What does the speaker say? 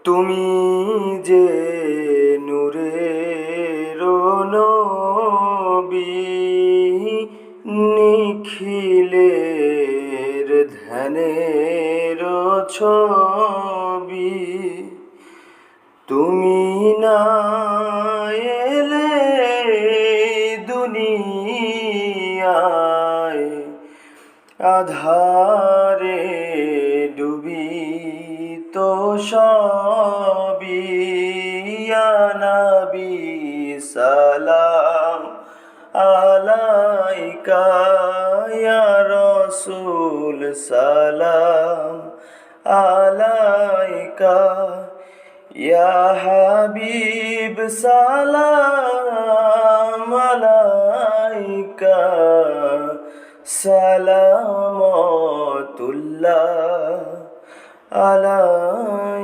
তুমি যে নূরের নবী, নিখিলের ধ্যানের ছবি। তুমি না এলে দুনিয়ায় আধারে ডুবিত সবই। ইয়া নবী সালাম আলাইকা, ইয়া রাসূল সালাম আলাইকা, ইয়া হাবিব সালাম আলাইকা, সালামতুল্লাহ আলাইকা।